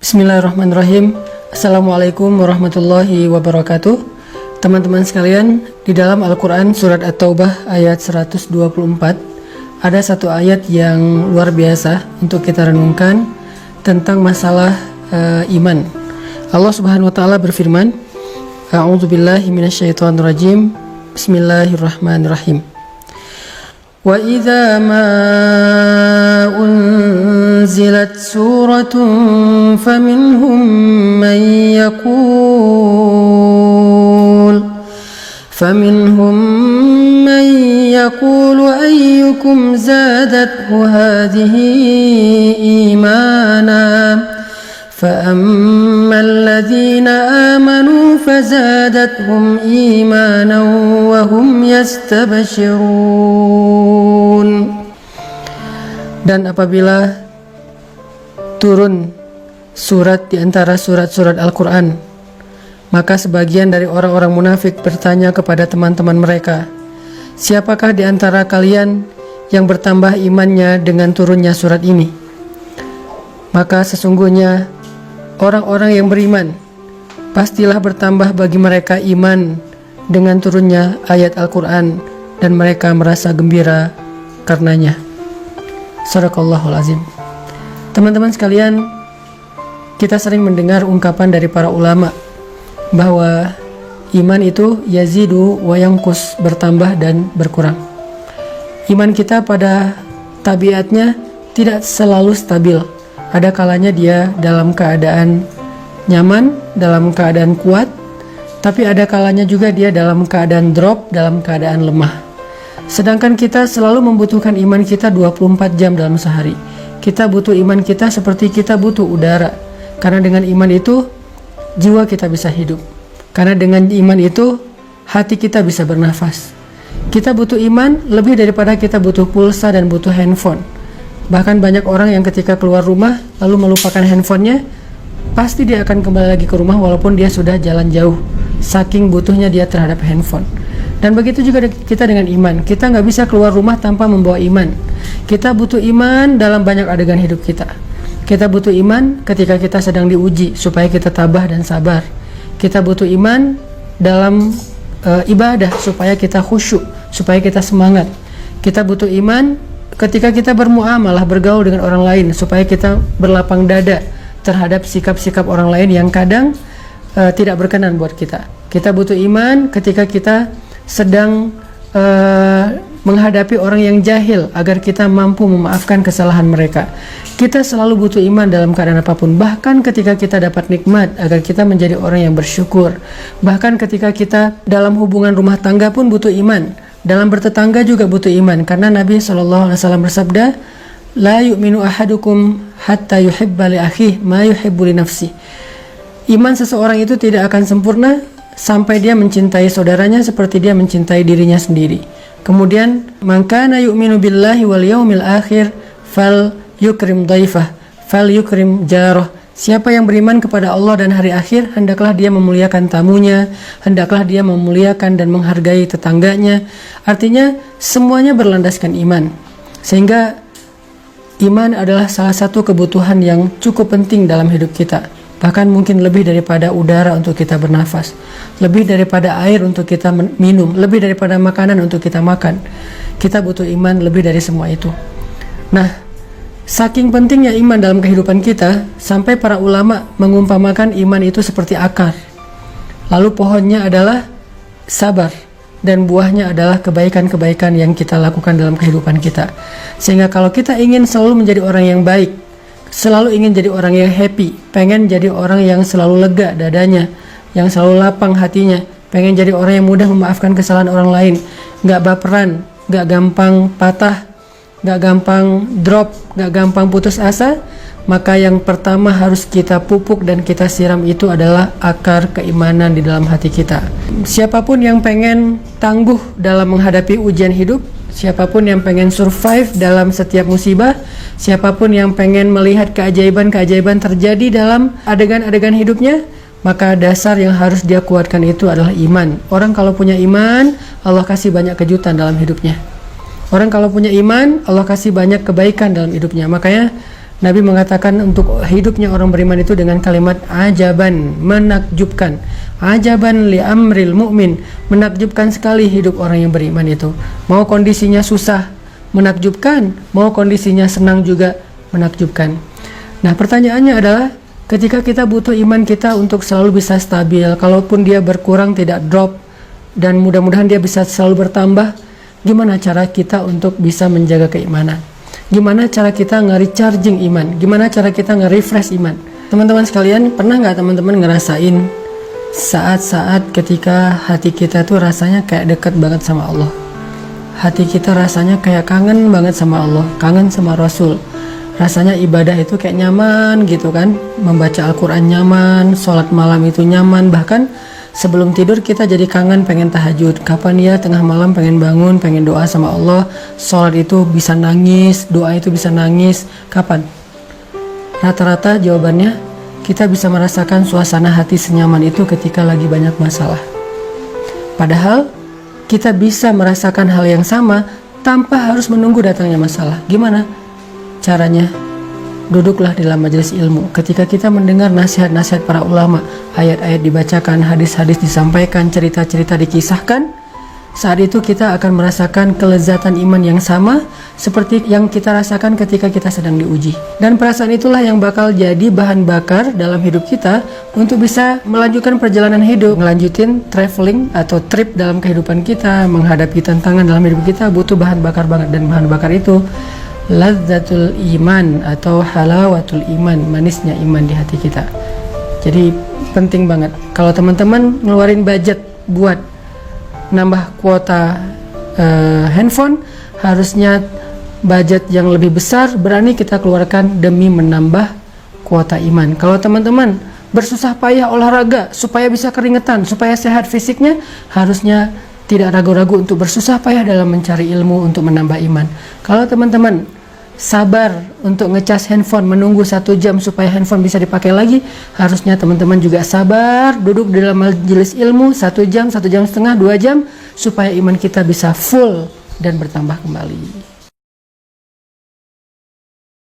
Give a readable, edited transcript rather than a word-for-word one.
Bismillahirrahmanirrahim. Assalamualaikum warahmatullahi wabarakatuh. Teman-teman sekalian, di dalam Al-Quran surat At-Taubah ayat 124 ada satu ayat yang luar biasa untuk kita renungkan tentang masalah iman. Allah Subhanahu wa taala berfirman, A'udzubillahi minasyaitonirrajim. Bismillahirrahmanirrahim. Wa idza ma unzilat suratun faminhum man yaqulu ayyukum zadathu hadhihi imana فأما الذين آمنوا فزادتهم إيمانا وهم يستبشرون. Dan apabila turun surat di antara surat-surat Al-Quran, maka sebagian dari orang-orang munafik bertanya kepada teman-teman mereka, siapakah di antara kalian yang bertambah imannya dengan turunnya surat ini? Maka sesungguhnya orang-orang yang beriman pastilah bertambah bagi mereka iman dengan turunnya ayat Al-Quran, dan mereka merasa gembira karenanya. Shadaqallahul azim. Teman-teman sekalian, kita sering mendengar ungkapan dari para ulama bahwa iman itu yazidu wa yanqus, bertambah dan berkurang. Iman kita pada tabiatnya tidak selalu stabil. Ada kalanya dia dalam keadaan nyaman, dalam keadaan kuat, tapi ada kalanya juga dia dalam keadaan drop, dalam keadaan lemah. Sedangkan kita selalu membutuhkan iman kita 24 jam dalam sehari. Kita butuh iman kita seperti kita butuh udara. Karena dengan iman itu, jiwa kita bisa hidup. Karena dengan iman itu, hati kita bisa bernafas. Kita butuh iman lebih daripada kita butuh pulsa dan butuh handphone. Bahkan banyak orang yang ketika keluar rumah lalu melupakan handphonenya, pasti dia akan kembali lagi ke rumah walaupun dia sudah jalan jauh, saking butuhnya dia terhadap handphone. Dan begitu juga kita dengan iman. Kita nggak bisa keluar rumah tanpa membawa iman. Kita butuh iman dalam banyak adegan hidup kita. Kita butuh iman ketika kita sedang diuji supaya kita tabah dan sabar. Kita butuh iman dalam ibadah supaya kita khusyuk, supaya kita semangat. Kita butuh iman ketika kita bermuamalah, bergaul dengan orang lain, supaya kita berlapang dada terhadap sikap-sikap orang lain yang kadang tidak berkenan buat kita. Kita butuh iman ketika kita sedang menghadapi orang yang jahil agar kita mampu memaafkan kesalahan mereka. Kita selalu butuh iman dalam keadaan apapun. Bahkan ketika kita dapat nikmat, agar kita menjadi orang yang bersyukur. Bahkan ketika kita dalam hubungan rumah tangga pun butuh iman. Dalam bertetangga juga butuh iman, karena Nabi SAW bersabda, la yu'minu ahadukum hatta yuhibba li akhihi ma yuhibbu li nafsihi. Iman seseorang itu tidak akan sempurna sampai dia mencintai saudaranya seperti dia mencintai dirinya sendiri. Kemudian, man kana yu'minu billahi wal yaumil akhir fal yukrim dhaifah fal yukrim jarah. Siapa yang beriman kepada Allah dan hari akhir, hendaklah dia memuliakan tamunya, hendaklah dia memuliakan dan menghargai tetangganya. Artinya semuanya berlandaskan iman. Sehingga iman adalah salah satu kebutuhan yang cukup penting dalam hidup kita. Bahkan mungkin lebih daripada udara untuk kita bernafas, lebih daripada air untuk kita minum, lebih daripada makanan untuk kita makan. Kita butuh iman lebih dari semua itu. Nah, saking pentingnya iman dalam kehidupan kita, sampai para ulama mengumpamakan iman itu seperti akar. Lalu pohonnya adalah sabar, dan buahnya adalah kebaikan-kebaikan yang kita lakukan dalam kehidupan kita. Sehingga kalau kita ingin selalu menjadi orang yang baik, selalu ingin jadi orang yang happy, pengen jadi orang yang selalu lega dadanya, yang selalu lapang hatinya, pengen jadi orang yang mudah memaafkan kesalahan orang lain, gak baperan, gak gampang patah, gak gampang drop, gak gampang putus asa, maka yang pertama harus kita pupuk dan kita siram itu adalah akar keimanan di dalam hati kita. Siapapun yang pengen tangguh dalam menghadapi ujian hidup, siapapun yang pengen survive dalam setiap musibah, siapapun yang pengen melihat keajaiban-keajaiban terjadi dalam adegan-adegan hidupnya, maka dasar yang harus dia kuatkan itu adalah iman. Orang kalau punya iman, Allah kasih banyak kejutan dalam hidupnya. Orang kalau punya iman, Allah kasih banyak kebaikan dalam hidupnya. Makanya Nabi mengatakan untuk hidupnya orang beriman itu dengan kalimat ajaban, menakjubkan. Ajaban li amril mu'min, menakjubkan sekali hidup orang yang beriman itu. Mau kondisinya susah, menakjubkan. Mau kondisinya senang juga, menakjubkan. Nah, pertanyaannya adalah ketika kita butuh iman kita untuk selalu bisa stabil, kalaupun dia berkurang tidak drop, dan mudah-mudahan dia bisa selalu bertambah, gimana cara kita untuk bisa menjaga keimanan? Gimana cara kita nge-recharging iman? Gimana cara kita nge-refresh iman? Teman-teman sekalian, pernah nggak teman-teman ngerasain saat-saat ketika hati kita tuh rasanya kayak dekat banget sama Allah? Hati kita rasanya kayak kangen banget sama Allah, kangen sama Rasul. Rasanya ibadah itu kayak nyaman gitu kan, membaca Al-Quran nyaman, sholat malam itu nyaman, bahkan sebelum tidur kita jadi kangen pengen tahajud. Kapan ya tengah malam pengen bangun, pengen doa sama Allah. Sholat itu bisa nangis, doa itu bisa nangis. Kapan? Rata-rata jawabannya kita bisa merasakan suasana hati senyaman itu ketika lagi banyak masalah. Padahal kita bisa merasakan hal yang sama tanpa harus menunggu datangnya masalah. Gimana caranya? Duduklah dalam majelis ilmu. Ketika kita mendengar nasihat-nasihat para ulama, ayat-ayat dibacakan, hadis-hadis disampaikan, cerita-cerita dikisahkan, saat itu kita akan merasakan kelezatan iman yang sama seperti yang kita rasakan ketika kita sedang diuji. Dan perasaan itulah yang bakal jadi bahan bakar dalam hidup kita untuk bisa melanjutkan perjalanan hidup, melanjutin traveling atau trip dalam kehidupan kita, menghadapi tantangan dalam hidup kita butuh bahan bakar banget. Dan bahan bakar itu lazzatul iman atau halawatul iman, manisnya iman di hati kita. Jadi penting banget kalau teman-teman ngeluarin budget buat nambah kuota handphone, harusnya budget yang lebih besar berani kita keluarkan demi menambah kuota iman. Kalau teman-teman bersusah payah olahraga supaya bisa keringetan, supaya sehat fisiknya, harusnya tidak ragu-ragu untuk bersusah payah dalam mencari ilmu untuk menambah iman. Kalau teman-teman sabar untuk ngecas handphone, menunggu 1 jam supaya handphone bisa dipakai lagi, harusnya teman-teman juga sabar duduk di dalam majelis ilmu 1 jam, 1,5 jam, 2 jam, supaya iman kita bisa full dan bertambah kembali.